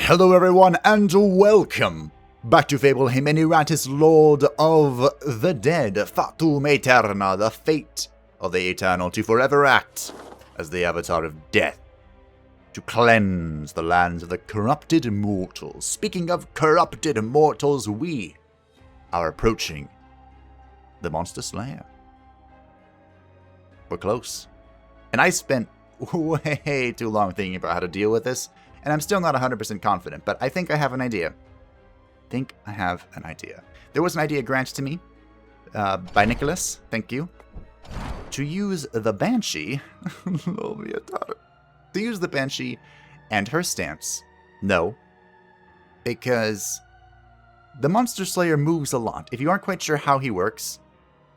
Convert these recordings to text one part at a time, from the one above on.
Hello everyone and welcome back to Fatum Iratus, Lord of the Dead, Fatum Aeterna, the fate of the Eternal to forever act as the avatar of death, to cleanse the lands of the corrupted mortals. Speaking of corrupted mortals, we are approaching the Monster Slayer. We're close. And I spent way too long thinking about how to deal with this, and I'm still not 100% confident, but I think I have an idea. There was an idea granted to me by Nicholas, thank you, to use the Banshee, to use the Banshee and her stance. No, because the Monster Slayer moves a lot. If you aren't quite sure how he works,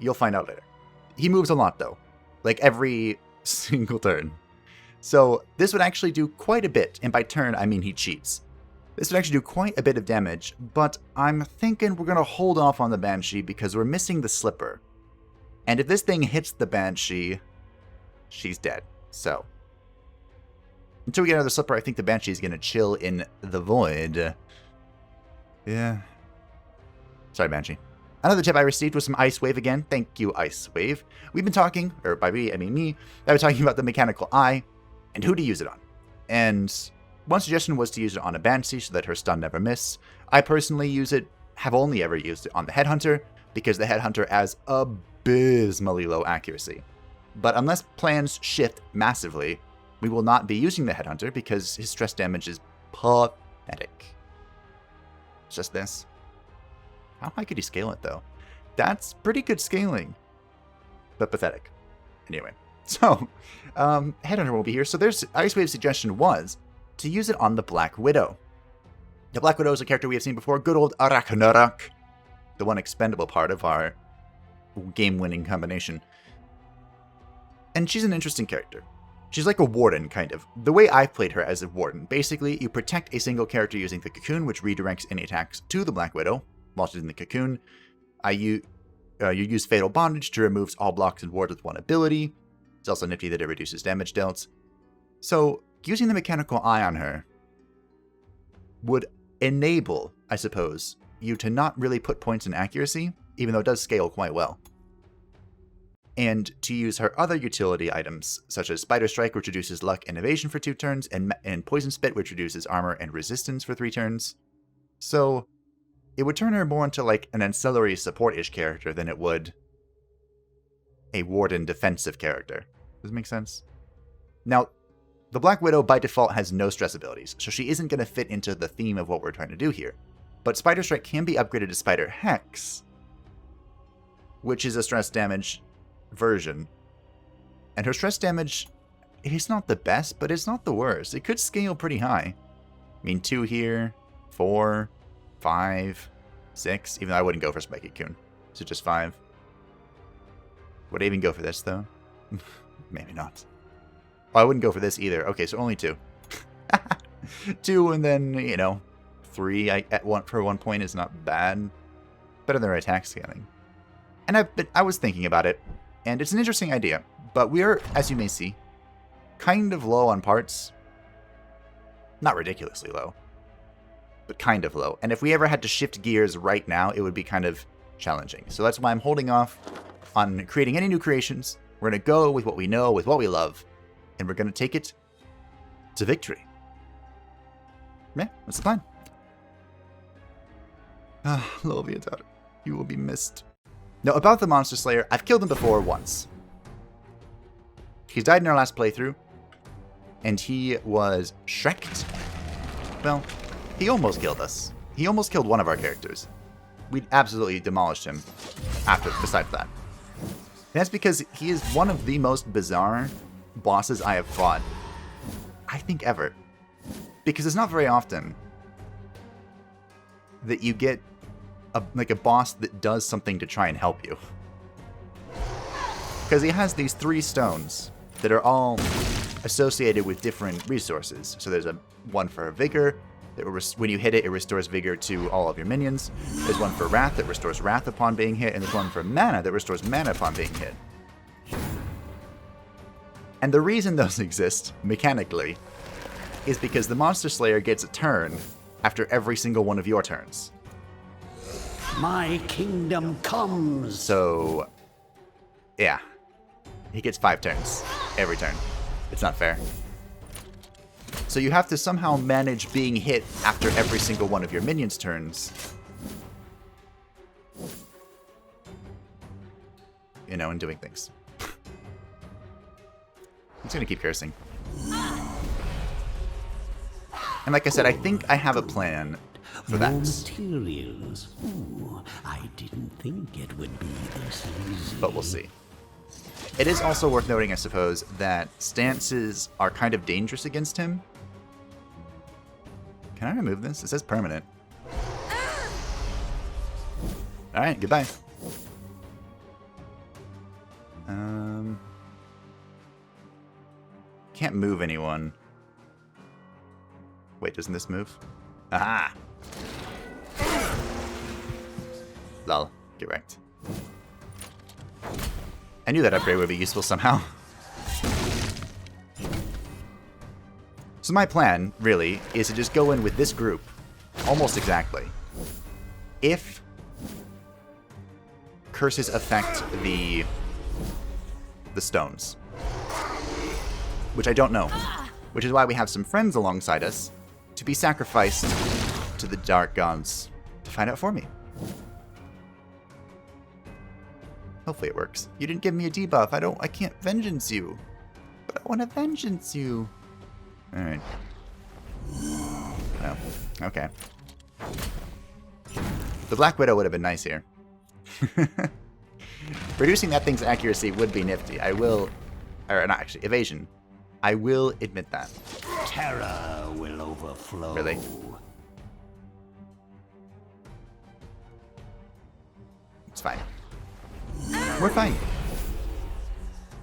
you'll find out later. He moves a lot though, like every single turn. So this would actually do quite a bit, and by turn I mean he cheats. This would actually do quite a bit of damage, but I'm thinking we're going to hold off on the Banshee because we're missing the Slipper. And if this thing hits the Banshee, she's dead. So, until we get another Slipper, I think the Banshee is going to chill in the void. Yeah. Sorry, Banshee. Another tip I received was some Ice Wave again. Thank you, Ice Wave. We've been talking, or by we, I mean me, I've been talking about the mechanical eye and who to use it on. And one suggestion was to use it on a Banshee so that her stun never miss. I personally have only ever used it on the Headhunter, because the Headhunter has abysmally low accuracy. But unless plans shift massively, we will not be using the Headhunter because his stress damage is pathetic. It's just this. How high could he scale it, though? That's pretty good scaling, but pathetic. Anyway, so Headhunter won't be here. So there's Ice Wave's suggestion was to use it on the Black Widow. The Black Widow is a character we have seen before, good old Ragnarok, the one expendable part of our game-winning combination. And she's an interesting character. She's like a warden, kind of. The way I've played her as a warden, basically, you protect a single character using the cocoon, which redirects any attacks to the Black Widow while she's in the cocoon. You use Fatal Bondage to remove all blocks and wards with one ability. It's also nifty that it reduces damage dealt. So, using the mechanical eye on her would enable, I suppose, you to not really put points in accuracy, even though it does scale quite well. And to use her other utility items, such as Spider Strike, which reduces luck and evasion for 2 turns, and Poison Spit, which reduces armor and resistance for 3 turns. So, it would turn her more into like an ancillary support-ish character than it would a warden defensive character. Does it make sense? Now, the Black Widow by default has no stress abilities, so she isn't going to fit into the theme of what we're trying to do here. But Spider Strike can be upgraded to Spider Hex, which is a stress damage version. And her stress damage is not the best, but it's not the worst. It could scale pretty high. I mean, 2 here, 4, 5, 6, even though I wouldn't go for Spiky Coon. So just 5. Would I even go for this, though? Maybe not. Oh, I wouldn't go for this either. Okay, so only 2. 2 and then, 3 for 1 point is not bad. Better than her attack scaling. And I was thinking about it, and it's an interesting idea. But we're, as you may see, kind of low on parts. Not ridiculously low, but kind of low. And if we ever had to shift gears right now, it would be kind of challenging. So that's why I'm holding off on creating any new creations. We're going to go with what we know, with what we love, and we're going to take it to victory. Yeah, that's the plan. Loviatar, you will be missed. Now, about the Monster Slayer, I've killed him before once. He's died in our last playthrough, and he was Shrek'd. Well, he almost killed us. He almost killed one of our characters. We absolutely demolished him besides that. And that's because he is one of the most bizarre bosses I have fought, I think, ever. Because it's not very often that you get a boss that does something to try and help you. Because he has these 3 stones that are all associated with different resources. So there's one for Vigor. When you hit it, it restores Vigor to all of your minions. There's one for Wrath that restores Wrath upon being hit. And there's one for Mana that restores Mana upon being hit. And the reason those exist, mechanically, is because the Monster Slayer gets a turn after every single one of your turns. My kingdom comes. So, yeah. He gets 5 turns every turn. It's not fair. So you have to somehow manage being hit after every single one of your minions' turns. You know, and doing things. I'm just gonna keep cursing. And like I said, I think I have a plan for that. Materials. Ooh, I didn't think it would be this easy. But we'll see. It is also worth noting, I suppose, that stances are kind of dangerous against him. Can I remove this? It says permanent. Alright, goodbye. Can't move anyone. Wait, doesn't this move? Aha! Lol, get wrecked. I knew that upgrade would be useful somehow. So my plan, really, is to just go in with this group, almost exactly. If curses affect the stones, which I don't know, which is why we have some friends alongside us to be sacrificed to the dark gods to find out for me. Hopefully it works. You didn't give me a debuff. I can't vengeance you. But I want to vengeance you. Alright. Oh, okay. The Black Widow would have been nice here. Reducing that thing's accuracy would be nifty. I will... Or not actually, evasion. I will admit that. Terror will overflow. Really? It's fine. We're fine.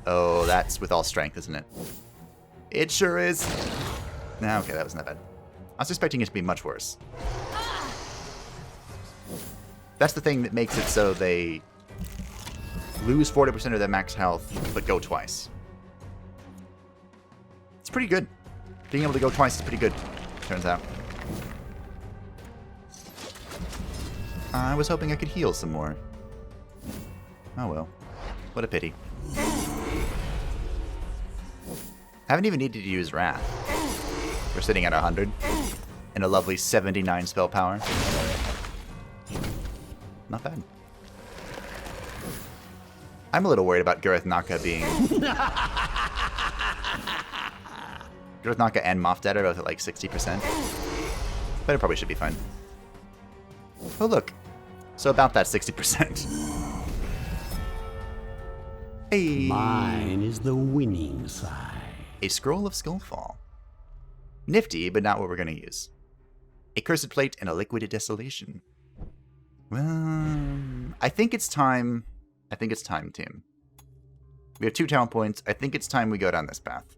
Oh, that's with all strength, isn't it? It sure is. Nah, okay, that wasn't that bad. I was expecting it to be much worse. That's the thing that makes it so they lose 40% of their max health, but go twice. It's pretty good. Being able to go twice is pretty good, turns out. I was hoping I could heal some more. Oh well. What a pity. Haven't even needed to use Wrath. We're sitting at 100. And a lovely 79 spell power. Not bad. I'm a little worried about Gareth Naka being... Gareth Naka and Moff Dead are both at like 60%. But it probably should be fine. Oh look. So about that 60%. Hey. Mine is the winning side. A Scroll of Skullfall. Nifty, but not what we're going to use. A Cursed Plate and a Liquid Desolation. Well, I think it's time. I think it's time, team. We have 2 talent points. I think it's time we go down this path.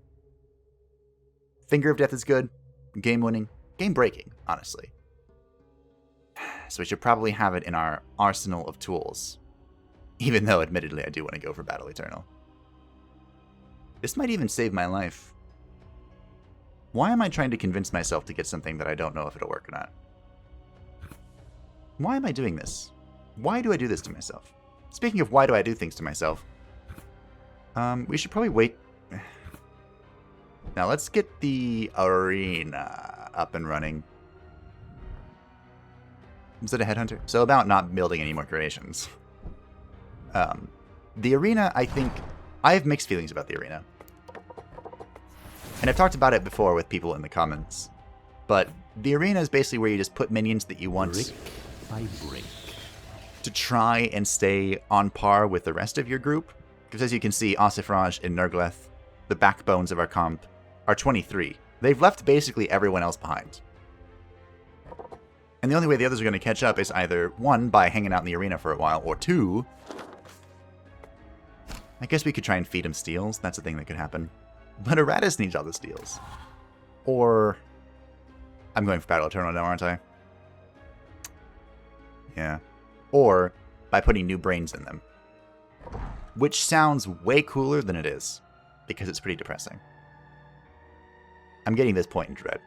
Finger of Death is good. Game winning. Game breaking, honestly. So we should probably have it in our arsenal of tools. Even though, admittedly, I do want to go for Battle Eternal. This might even save my life. Why am I trying to convince myself to get something that I don't know if it'll work or not? Why am I doing this? Why do I do this to myself? Speaking of why do I do things to myself, we should probably wait. Now let's get the arena up and running. Is it a headhunter? So about not building any more creations. The arena, I think... I have mixed feelings about the arena. And I've talked about it before with people in the comments. But the arena is basically where you just put minions that you want Brick by brick. to try and stay on par with the rest of your group. Because as you can see, Ossifrage and Nergleth, the backbones of our comp, are 23. They've left basically everyone else behind. And the only way the others are going to catch up is either, 1, by hanging out in the arena for a while, or 2, I guess we could try and feed him steals. That's a thing that could happen. But Iratus needs all the steals. Or... I'm going for Battle Eternal now, aren't I? Yeah. Or by putting new brains in them. Which sounds way cooler than it is. Because it's pretty depressing. I'm getting this point in dread.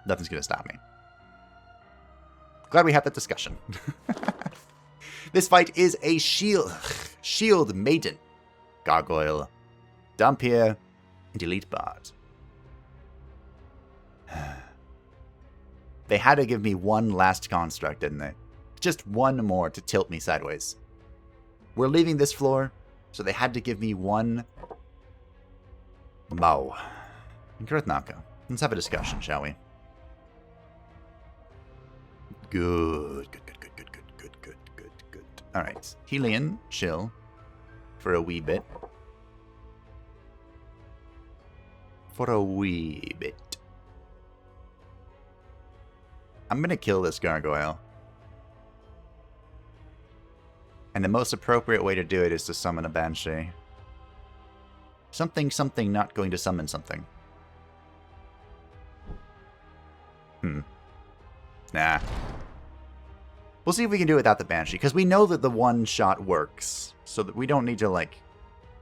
Nothing's going to stop me. Glad we had that discussion. This fight is a shield maiden, gargoyle, Dhampir, and elite bard. They had to give me one last construct, didn't they? Just one more to tilt me sideways. We're leaving this floor, so they had to give me one. Mao. Grethnaka. Let's have a discussion, shall we? Good. Alright. Helion, chill. For a wee bit. I'm gonna kill this gargoyle. And the most appropriate way to do it is to summon a banshee. Something not going to summon something. Nah. We'll see if we can do it without the banshee, because we know that the one shot works, so that we don't need to, like,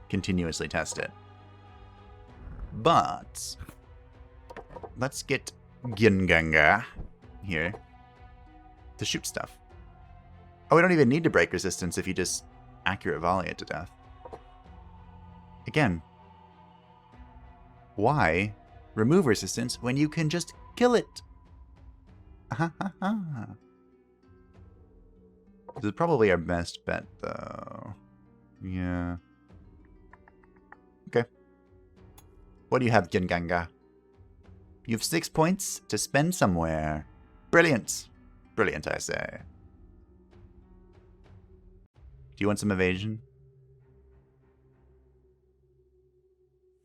continuously test it. But let's get Gynganga here to shoot stuff. Oh, we don't even need to break resistance if you just accurate volley it to death. Again, why remove resistance when you can just kill it? This is probably our best bet, though. Yeah. Okay. What do you have, Gynganga? You have 6 points to spend somewhere. Brilliant. Brilliant, I say. Do you want some evasion?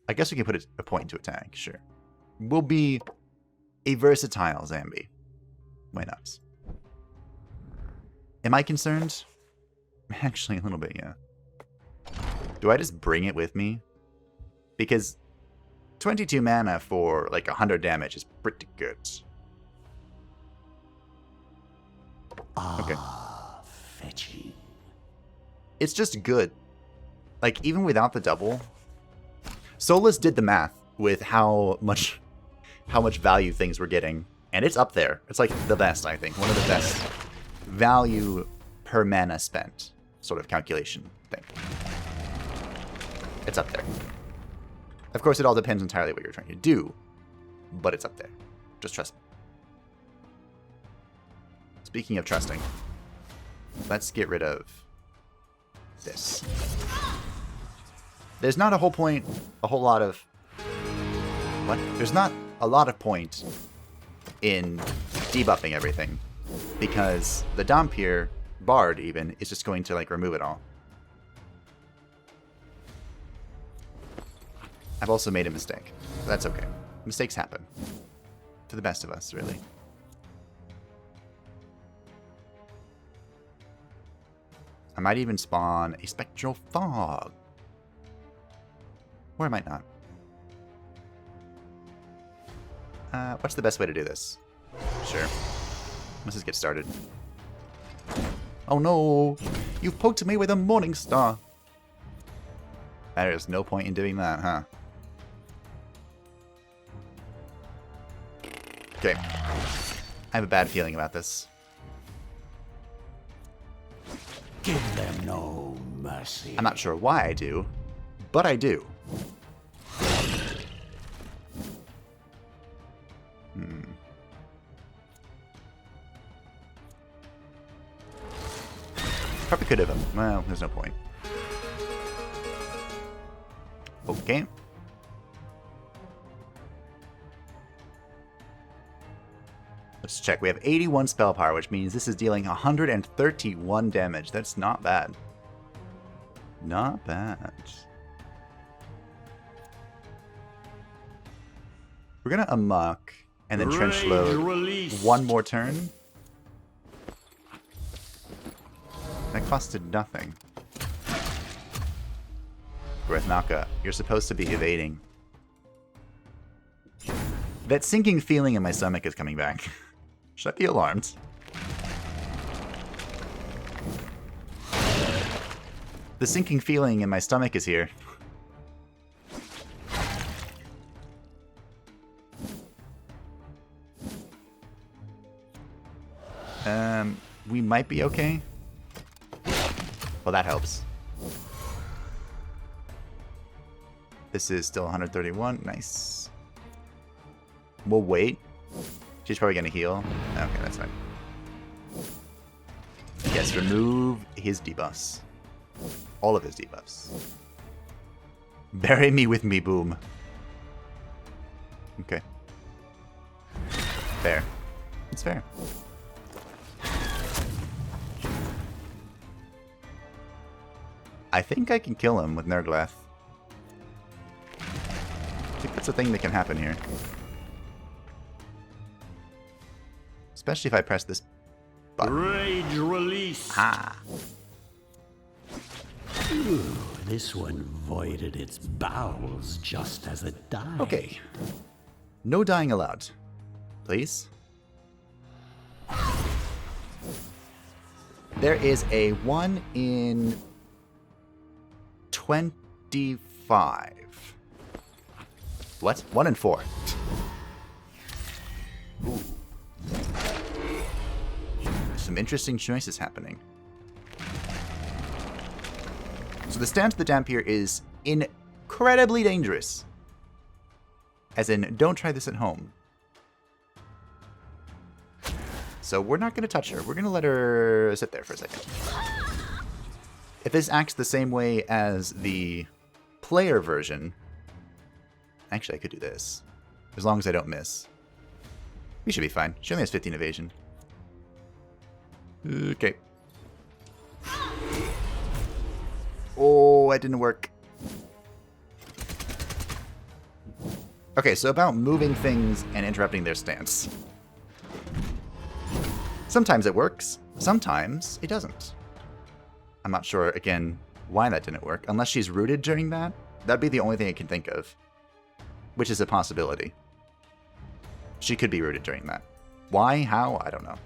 I guess we can put a point to attack, sure. We'll be a versatile Zambi. Why not? Am I concerned? Actually, a little bit, yeah. Do I just bring it with me? Because 22 mana for like 100 damage is pretty good. Okay. Fetching. It's just good. Like, even without the double, Solus did the math with how much value things were getting, and it's up there. It's like the best, I think. One of the best value per mana spent sort of calculation thing. It's up there. Of course, it all depends entirely what you're trying to do, but it's up there. Just trust me. Speaking of trusting, let's get rid of this. There's not a whole lot of point in debuffing everything, because the Dhampir Bard even is just going to like remove it all. I've also made a mistake. But that's okay. Mistakes happen. To the best of us, really. I might even spawn a Spectral Fog. Or I might not. What's the best way to do this? Sure. Let's just get started. Oh no! You've poked me with a Morning Star! There is no point in doing that, huh? Okay. I have a bad feeling about this. Give them no mercy. I'm not sure why I do, but I do. Probably could have. Well, there's no point. Okay. Let's check. We have 81 spell power, which means this is dealing 131 damage. That's not bad. Not bad. We're gonna amok and then trench load one more turn. That costed nothing. Grethnaka, you're supposed to be evading. That sinking feeling in my stomach is coming back. Should I be alarmed? The sinking feeling in my stomach is here. We might be okay. Well, that helps. This is still 131. Nice. We'll wait. She's probably going to heal. Okay, that's fine. Yes, remove his debuffs. All of his debuffs. Bury me with me, boom. Okay. Fair. It's fair. I think I can kill him with Nerglath. I think that's a thing that can happen here. Especially if I press this button. Rage release. Ah. Ooh, this one voided its bowels just as it died. Okay. No dying allowed. Please. There is a 1 in 25. What? 1 in 4. Ooh. Some interesting choices happening. So the stance of the damp here is incredibly dangerous. As in, don't try this at home. So we're not going to touch her. We're going to let her sit there for a second. If this acts the same way as the player version... Actually, I could do this. As long as I don't miss. We should be fine. She only has 15 evasion. Okay. Oh, that didn't work. Okay, so about moving things and interrupting their stance. Sometimes it works. Sometimes it doesn't. I'm not sure, again, why that didn't work. Unless she's rooted during that. That'd be the only thing I can think of. Which is a possibility. She could be rooted during that. Why? How? I don't know.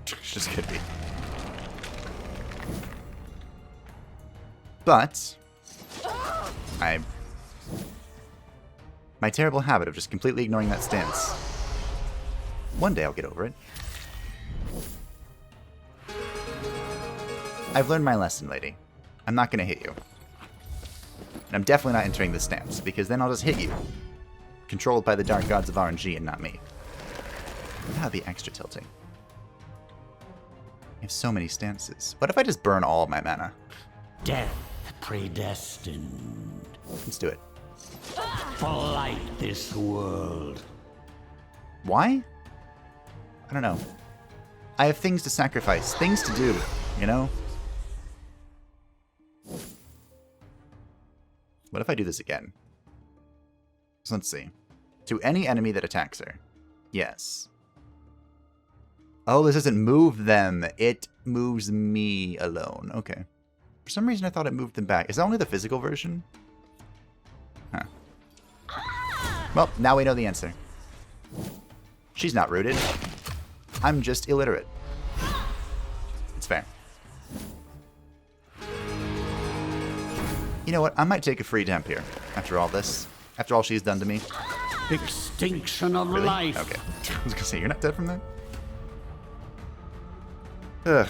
Just could be. But my terrible habit of just completely ignoring that stance. One day I'll get over it. I've learned my lesson, lady. I'm not going to hit you. And I'm definitely not entering the stance, because then I'll just hit you. Controlled by the dark gods of RNG and not me. That would be extra tilting. I have so many stances. What if I just burn all of my mana? Death predestined. Let's do it. Blight this world. Why? I don't know. I have things to sacrifice, things to do, you know? What if I do this again? So let's see. To any enemy that attacks her. Yes. Oh, this doesn't move them. It moves me alone. Okay. For some reason, I thought it moved them back. Is that only the physical version? Huh. Well, now we know the answer. She's not rooted. I'm just illiterate. It's fair. You know what? I might take a free damp here after all this. After all she's done to me. Extinction of Really? life. Okay. I was gonna say, you're not dead from that? Ugh.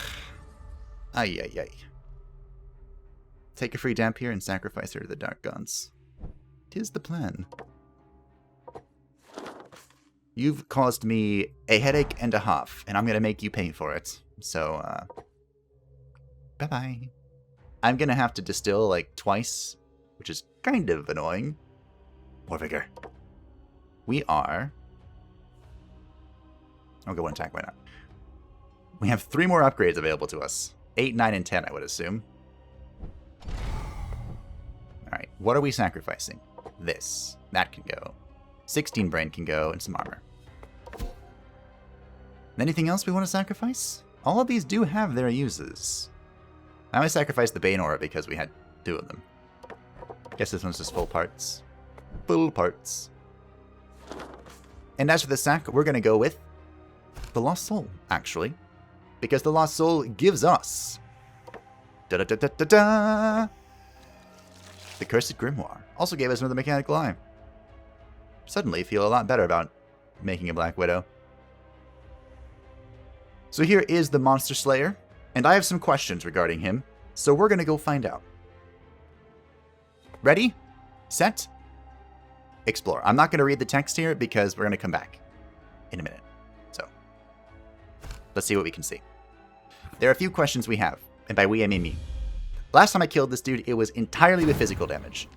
Ay, ay, ay. Take a free damp here and sacrifice her to the dark gods. 'Tis the plan. You've caused me a headache and a half, and I'm gonna make you pay for it. So, bye-bye. I'm gonna have to distill, like, twice, which is kind of annoying. More vigor. We are... I'll go one attack, why not? We have 3 more upgrades available to us. 8, 9, and 10, I would assume. Alright, what are we sacrificing? This. That can go. 16 brain can go, and some armor. Anything else we want to sacrifice? All of these do have their uses. I only sacrificed the Bane Aura because we had 2 of them. Guess this one's just full parts. Full parts. And as for the sack, we're going to go with the Lost Soul, actually. Because the Lost Soul gives us... Da-da-da-da-da-da! The Cursed Grimoire. Also gave us another Mechanical Eye. Suddenly feel a lot better about making a Black Widow. So here is the Monster Slayer, and I have some questions regarding him, so we're going to go find out. Ready? Set? Explore. I'm not going to read the text here because we're going to come back in a minute. So, let's see what we can see. There are a few questions we have, and by we I mean me. Last time I killed this dude, it was entirely with physical damage.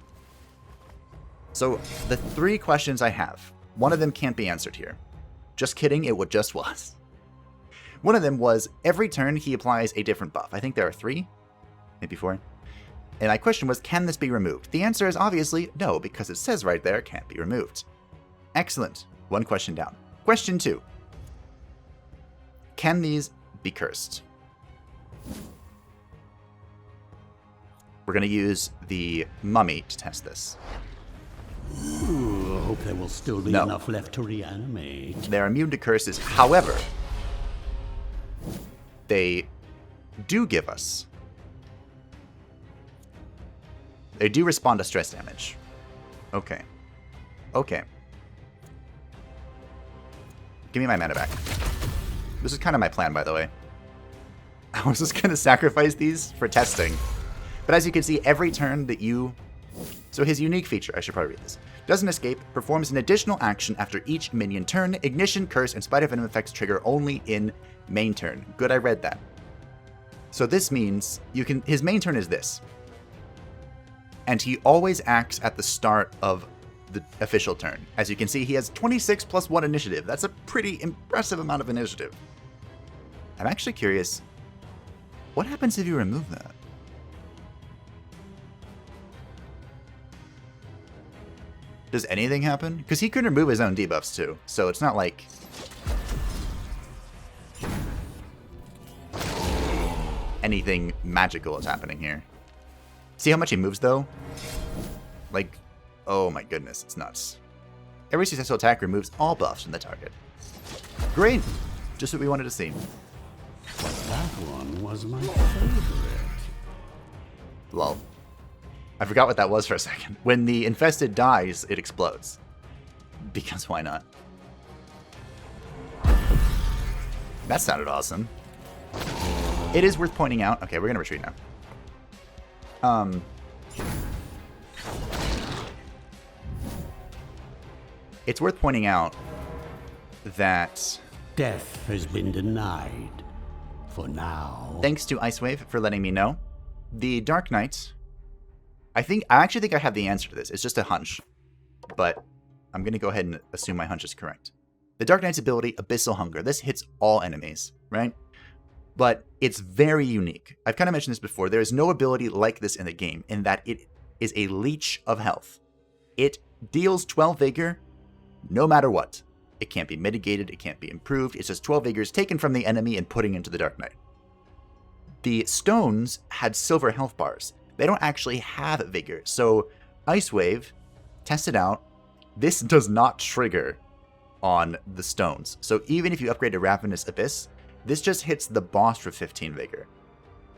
So, the 3 questions I have, one of them can't be answered here. Just kidding, it just was. One of them was, every turn he applies a different buff. I think there are 3, maybe 4. And my question was, can this be removed? The answer is obviously no, because it says right there, can't be removed. Excellent. 1 question down. Question 2. Can these be cursed? We're going to use the mummy to test this. Ooh, I hope there will still be enough left to reanimate. They're immune to curses. However, they do give us... They do respond to stress damage. Okay. Okay. Give me my mana back. This is kind of my plan, by the way. I was just going to sacrifice these for testing. But as you can see, every turn that you... So his unique feature, I should probably read this. Doesn't escape, performs an additional action after each minion turn. Ignition, curse, and spider venom effects trigger only in main turn. Good, I read that. So this means you can... His main turn is this. And he always acts at the start of the official turn. As you can see, he has 26 plus 1 initiative. That's a pretty impressive amount of initiative. I'm actually curious, what happens if you remove that? Does anything happen? Because he can remove his own debuffs too, so it's not like... anything magical is happening here. See how much he moves though? Like, oh my goodness, it's nuts. Every successful attack removes all buffs from the target. Great! Just what we wanted to see. That one was my favorite. Lol. I forgot what that was for a second. When the infested dies, it explodes. Because why not? That sounded awesome. It is worth pointing out... Okay, we're going to retreat now. It's worth pointing out that... Death has been denied. For now. Thanks to Icewave for letting me know. The Dark Knight... I actually think I have the answer to this. It's just a hunch. But I'm going to go ahead and assume my hunch is correct. The Dark Knight's ability, Abyssal Hunger. This hits all enemies, right? But it's very unique. I've kind of mentioned this before. There is no ability like this in the game, in that it is a leech of health. It deals 12 vigor no matter what. It can't be mitigated, it can't be improved. It's just 12 vigors taken from the enemy and putting into the Dark Knight. The stones had silver health bars. They don't actually have vigor. So Icewave, test it out. This does not trigger on the stones. So even if you upgrade to Ravenous Abyss, this just hits the boss for 15 vigor.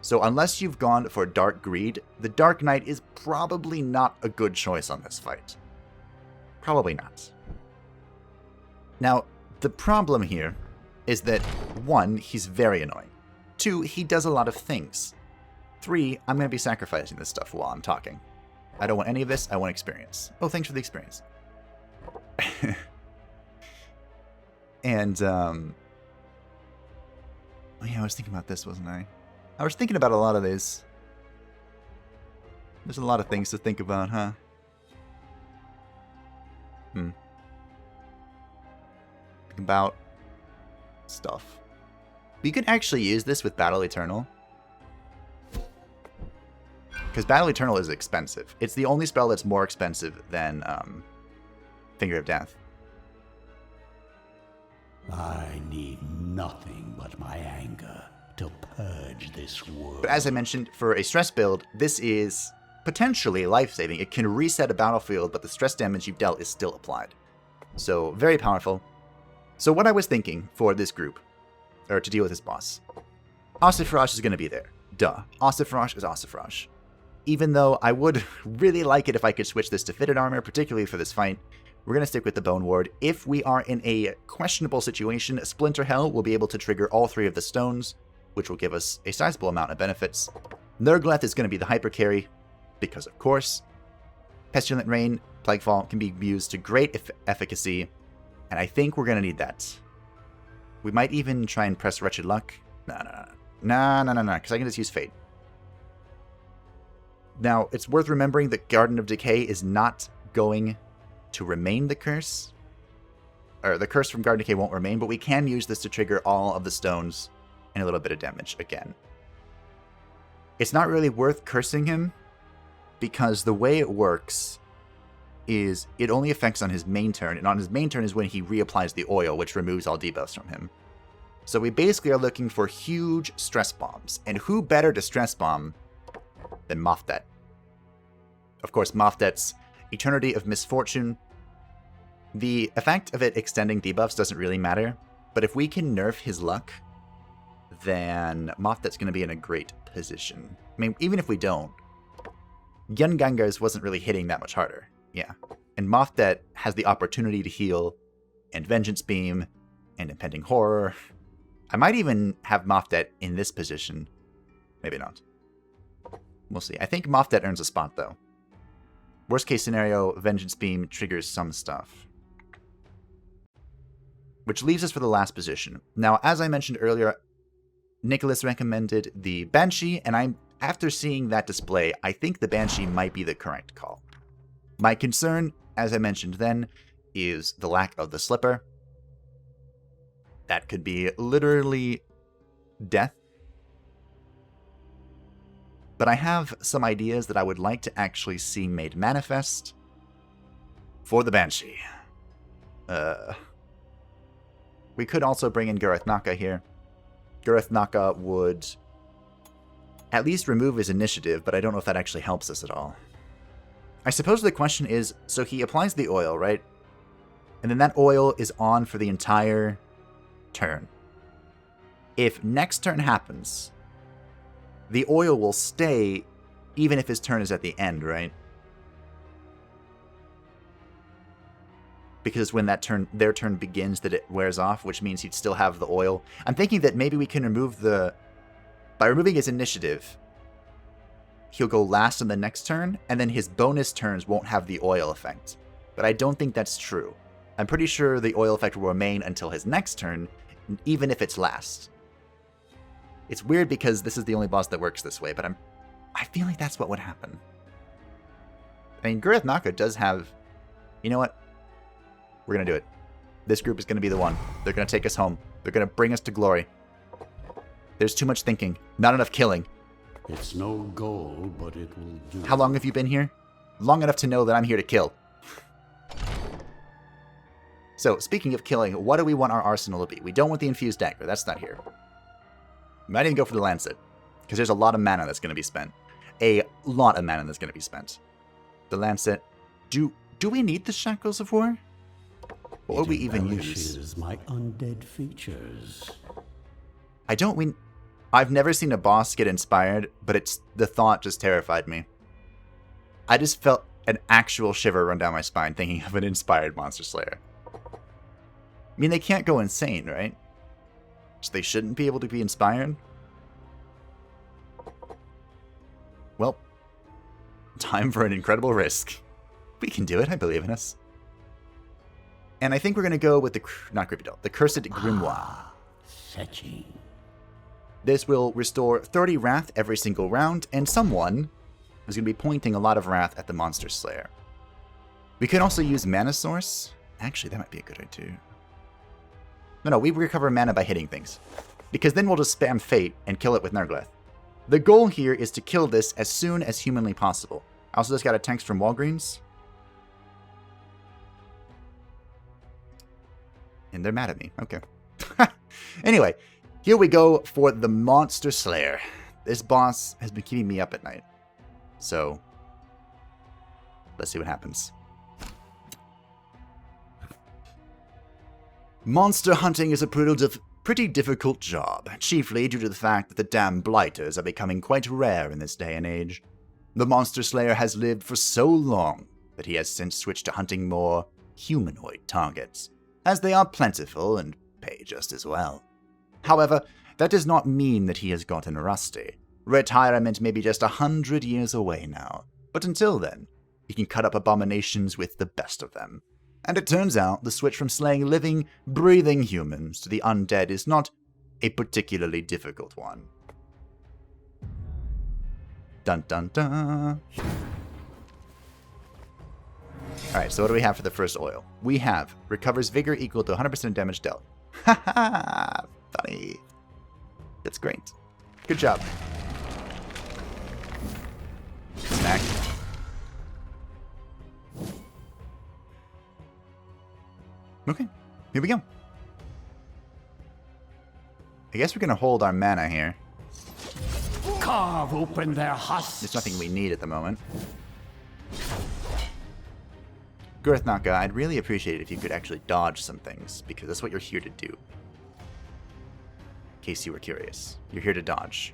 So unless you've gone for Dark Greed, the Dark Knight is probably not a good choice on this fight. Probably not. Now, the problem here is that 1, he's very annoying. 2, he does a lot of things. 3, I'm going to be sacrificing this stuff while I'm talking. I don't want any of this, I want experience. Oh, thanks for the experience. And, oh yeah, I was thinking about this, wasn't I? I was thinking about a lot of these. There's a lot of things to think about, huh? Think about stuff. You can actually use this with Battle Eternal. Because Battle Eternal is expensive. It's the only spell that's more expensive than Finger of Death. I need nothing but my anger to purge this world. But as I mentioned, for a stress build, this is potentially life-saving. It can reset a battlefield, but the stress damage you've dealt is still applied. So, very powerful. So what I was thinking for this group, or to deal with this boss, Ossifrash is going to be there. Duh. Ossifrash is Ossifrash. Even though I would really like it if I could switch this to Fitted Armor, particularly for this fight, We're going to stick with the Bone Ward. If we are in a questionable situation, Splinter Hell will be able to trigger all 3 of the stones, which will give us a sizable amount of benefits. Nergleth is going to be the hyper carry, because of course. Pestilent Rain, Plaguefall can be used to great efficacy, and I think we're going to need that. We might even try and press Wretched Luck. No, because I can just use Fate. Now, it's worth remembering that Garden of Decay is not going to remain the curse. Or the curse from Garden of Decay won't remain, but we can use this to trigger all of the stones and a little bit of damage again. It's not really worth cursing him, because the way it works is it only affects on his main turn, and on his main turn is when he reapplies the oil, which removes all debuffs from him. So we basically are looking for huge stress bombs, and who better to stress bomb than Mofdet? Of course, Mofdet's Eternity of Misfortune. The effect of it extending debuffs doesn't really matter, but if we can nerf his luck, then Mofdet's going to be in a great position. I mean, even if we don't, Yungangar's wasn't really hitting that much harder. Yeah. And Mofdet has the opportunity to heal, and Vengeance Beam, and Impending Horror. I might even have Mofdet in this position. Maybe not. We'll see. I think Mofdet earns a spot, though. Worst case scenario, Vengeance Beam triggers some stuff. Which leaves us for the last position. Now, as I mentioned earlier, Nicholas recommended the Banshee, and after seeing that display, I think the Banshee might be the correct call. My concern, as I mentioned then, is the lack of the Slipper. That could be literally death. But I have some ideas that I would like to actually see made manifest for the Banshee. We could also bring in Gareth Naka here. Gareth Naka would at least remove his initiative, but I don't know if that actually helps us at all. I suppose the question is, so he applies the oil, right? And then that oil is on for the entire turn. If next turn happens, the oil will stay even if his turn is at the end, right? Because when their turn begins, that it wears off, which means he'd still have the oil. I'm thinking that maybe we can remove by removing his initiative, he'll go last on the next turn, and then his bonus turns won't have the oil effect. But I don't think that's true. I'm pretty sure the oil effect will remain until his next turn, even if it's last. It's weird because this is the only boss that works this way, but I feel like that's what would happen. I mean, Gareth Naka does have... You know what? We're going to do it. This group is going to be the one. They're going to take us home. They're going to bring us to glory. There's too much thinking. Not enough killing. It's no goal, but it will do. How long have you been here? Long enough to know that I'm here to kill. So, speaking of killing, what do we want our arsenal to be? We don't want the infused dagger. That's not here. We might even go for the lancet, because there's a lot of mana that's going to be spent. A lot of mana that's going to be spent. The lancet. Do we need the Shackles of War? What would we even use? My undead features. I've never seen a boss get inspired, but the thought just terrified me. I just felt an actual shiver run down my spine thinking of an inspired Monster Slayer. I mean, they can't go insane, right? So they shouldn't be able to be inspired? Well, time for an incredible risk. We can do it, I believe in us. And I think we're going to go with the Cursed Grimoire. Fetching. This will restore 30 Wrath every single round, and someone is going to be pointing a lot of Wrath at the Monster Slayer. We can also use Mana Source. Actually, that might be a good idea. No, we recover mana by hitting things. Because then we'll just spam Fate and kill it with Nergleth. The goal here is to kill this as soon as humanly possible. I also just got a text from Walgreens. And they're mad at me. Okay. Anyway, here we go for the Monster Slayer. This boss has been keeping me up at night. So, let's see what happens. Monster hunting is a pretty difficult job, chiefly due to the fact that the damn blighters are becoming quite rare in this day and age. The Monster Slayer has lived for so long that he has since switched to hunting more humanoid targets, as they are plentiful and pay just as well. However, that does not mean that he has gotten rusty. Retirement may be just 100 years away now, but until then, he can cut up abominations with the best of them. And it turns out the switch from slaying living, breathing humans to the undead is not a particularly difficult one. Dun dun dun. Alright, so what do we have for the first oil? We have recovers vigor equal to 100% damage dealt. Haha, funny. That's great. Good job. Snack. Okay, here we go. I guess we're going to hold our mana here. Carve open their husks. There's nothing we need at the moment. Girthnaka, I'd really appreciate it if you could actually dodge some things, because that's what you're here to do. In case you were curious. You're here to dodge.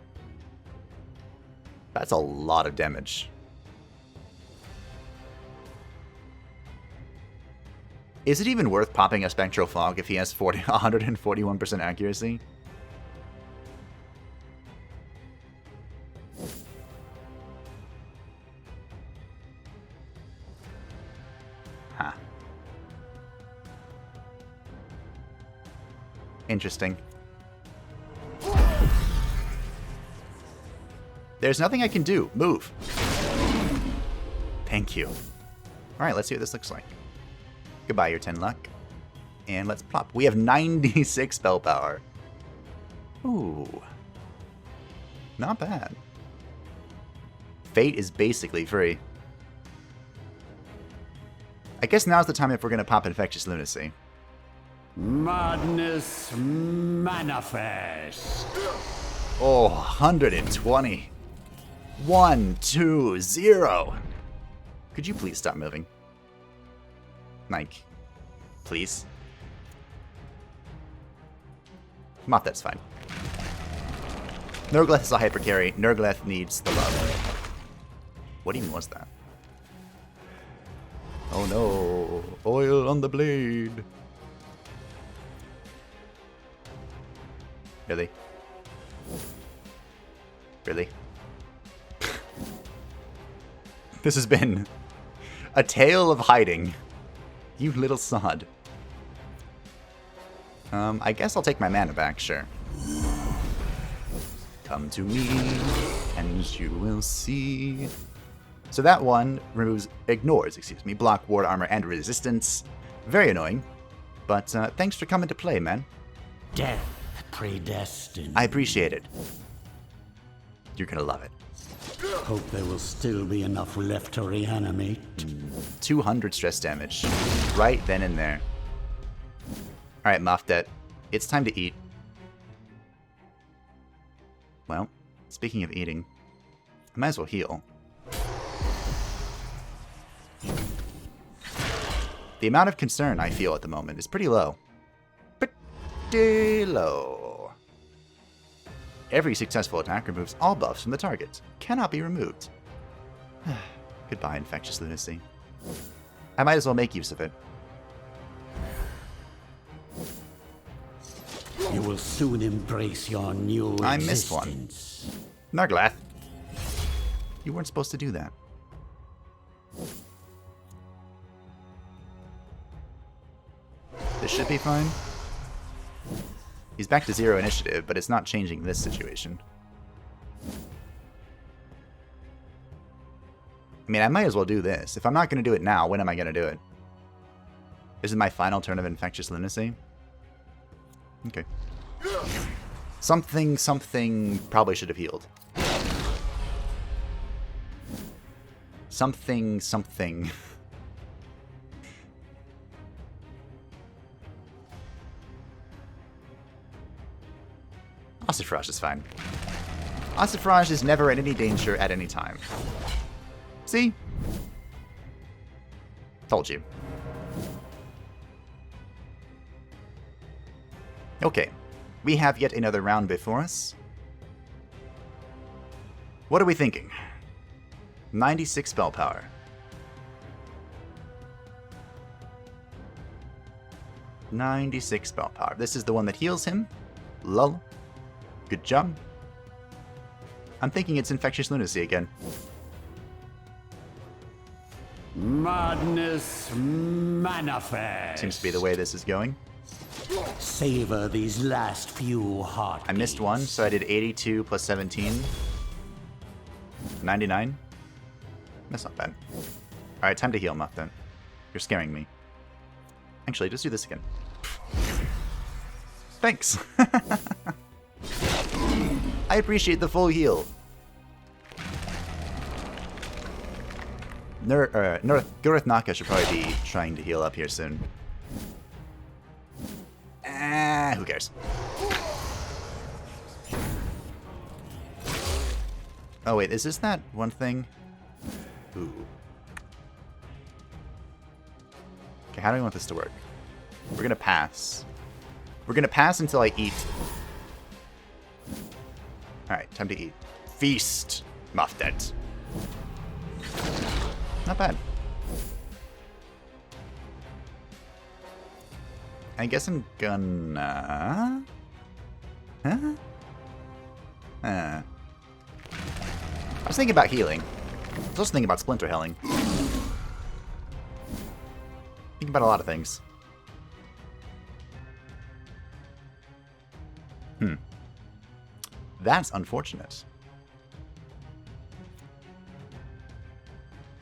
That's a lot of damage. Is it even worth popping a Spectral Fog if he has 141% accuracy? Huh. Interesting. There's nothing I can do. Move. Thank you. Alright, let's see what this looks like. Goodbye, your 10 luck. And let's plop. We have 96 spell power. Ooh. Not bad. Fate is basically free. I guess now's the time if we're going to pop Infectious Lunacy. Madness manifest. Oh, 120. 1, 2, 0. Could you please stop moving? Mike, please. Moth, that's fine. Nurgleth is a hyper carry. Nurgleth needs the love. What even was that? Oh no. Oil on the blade. Really? Really? This has been a tale of hiding. You little sod. I guess I'll take my mana back, sure. Come to me, and you will see. So that one ignores, block, ward, armor, and resistance. Very annoying. But thanks for coming to play, man. Death predestined. I appreciate it. You're gonna love it. Hope there will still be enough left to reanimate. 200 stress damage. Right then and there. Alright, Mofdet. It's time to eat. Well, speaking of eating, I might as well heal. The amount of concern I feel at the moment is pretty low. Pretty low. Every successful attack removes all buffs from the target. Cannot be removed. Goodbye, Infectious Lunacy. I might as well make use of it. You will soon embrace your new I missed one. existence. Nurgleth. You weren't supposed to do that. This should be fine. He's back to 0 initiative, but it's not changing this situation. I mean, I might as well do this. If I'm not going to do it now, when am I going to do it? This is my final turn of Infectious Lunacy. Okay. Something probably should have healed. Something. Ossifrage is fine. Ossifrage is never in any danger at any time. See? Told you. Okay. We have yet another round before us. What are we thinking? 96 spell power. 96 spell power. This is the one that heals him. Lol. Good job. I'm thinking it's infectious lunacy again. Madness manifest. Seems to be the way this is going. Savor these last few heartbeats. I missed one, so I did 82 plus 17. 99. That's not bad. Alright, time to heal, Muff, then. You're scaring me. Actually, just do this again. Thanks. I appreciate the full heal. Gurith Naka should probably be trying to heal up here soon. Who cares? Oh wait, is this that one thing? Ooh. Okay, how do I want this to work? We're gonna pass. We're gonna pass until I eat. Alright, time to eat. Feast, Muffdet. Not bad. I guess I'm gonna... Huh? I was thinking about healing. I was also thinking about splinter helling. Thinking about a lot of things. That's unfortunate.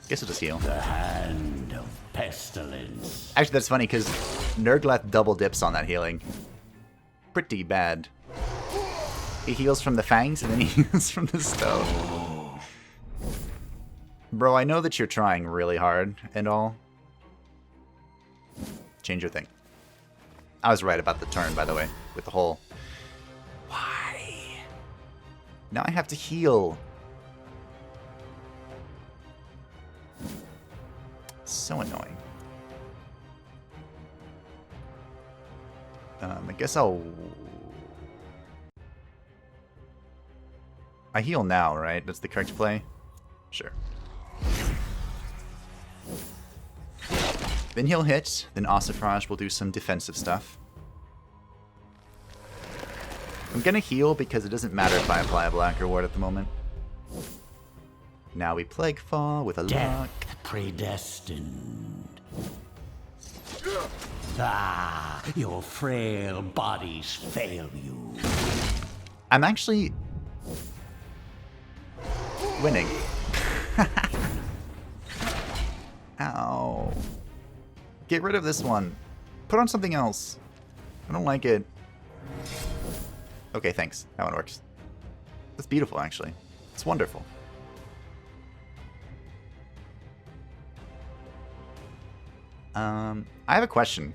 Guess I'll just heal. The hand of pestilence. Actually, that's funny because Nurgleth double dips on that healing. Pretty bad. He heals from the fangs and then he heals from the stone. Bro, I know that you're trying really hard and all. Change your thing. I was right about the turn, by the way, with the whole... Why? Now I have to heal. So annoying. I guess I'll... I heal now, right? That's the correct play? Sure. Then he'll hit, then Ossifrage will do some defensive stuff. I'm gonna heal because it doesn't matter if I apply a Black Reward at the moment. Now we Plague Fall with a luck. Predestined. Ah, your frail bodies fail you. I'm actually winning. Ow. Get rid of this one. Put on something else. I don't like it. Okay, thanks. That one works. That's beautiful, actually. It's wonderful. I have a question.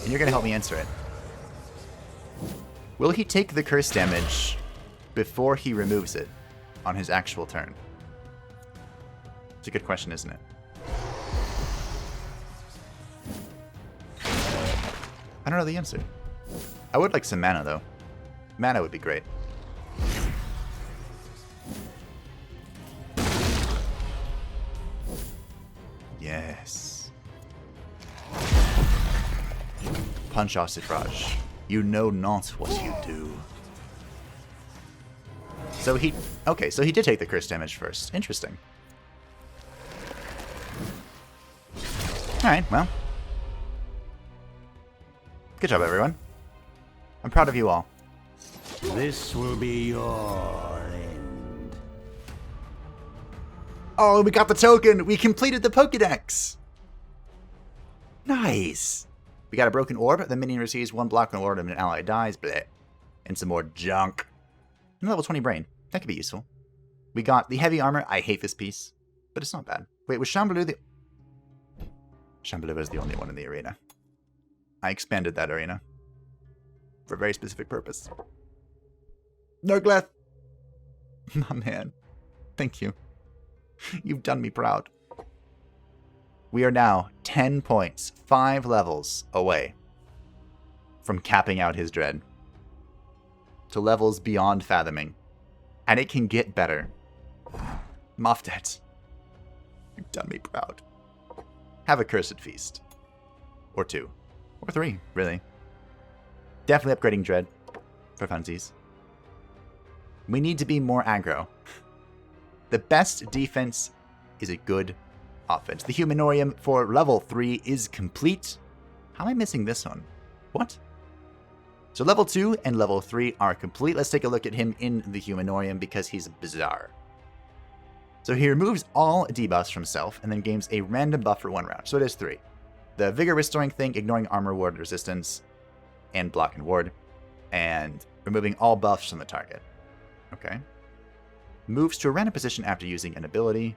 And you're going to help me answer it. Will he take the curse damage before he removes it on his actual turn? It's a good question, isn't it? I don't know the answer. I would like some mana, though. Mana would be great. Yes. Punch Ossifrage. You know not what you do. So he... Okay, so he did take the curse damage first. Interesting. Alright, well. Good job, everyone. I'm proud of you all. This will be your end. Oh, we got the token! We completed the Pokedex! Nice! We got a broken orb. The minion receives 1 block on orb and an ally dies. Bleh. And some more junk. And level 20 brain. That could be useful. We got the heavy armor. I hate this piece. But it's not bad. Wait, was Shambhalou the... Shambhalou was the only one in the arena. I expanded that arena. For a very specific purpose. Nurgleth! My man. Thank you. You've done me proud. We are now 10 points, 5 levels away from capping out his dread to levels beyond fathoming. And it can get better. Moffdet, you've done me proud. Have a cursed feast. Or 2. Or 3, really. Definitely upgrading Dread for funsies. We need to be more aggro. The best defense is a good offense. The Humanorium for level 3 is complete. How am I missing this one? What? So level 2 and level 3 are complete. Let's take a look at him in the Humanorium because he's bizarre. So he removes all debuffs from self and then gains a random buff for 1 round. So it is 3. The Vigor Restoring thing, ignoring armor ward resistance and block and ward, and removing all buffs from the target. Okay. Moves to a random position after using an ability.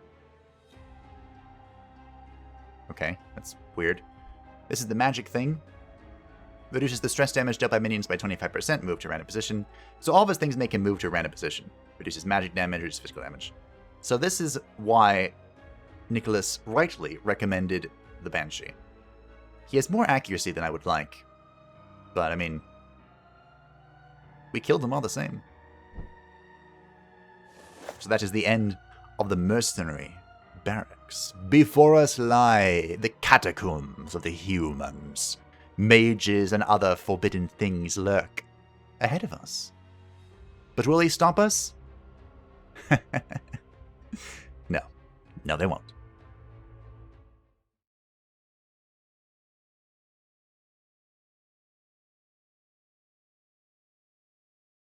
Okay, that's weird. This is the magic thing. Reduces the stress damage dealt by minions by 25%, move to a random position. So all of his things make him move to a random position. Reduces magic damage, reduces physical damage. So this is why Nicholas rightly recommended the Banshee. He has more accuracy than I would like. But, I mean, we killed them all the same. So that is the end of the mercenary barracks. Before us lie the catacombs of the humans. Mages and other forbidden things lurk ahead of us. But will they stop us? No. No, they won't.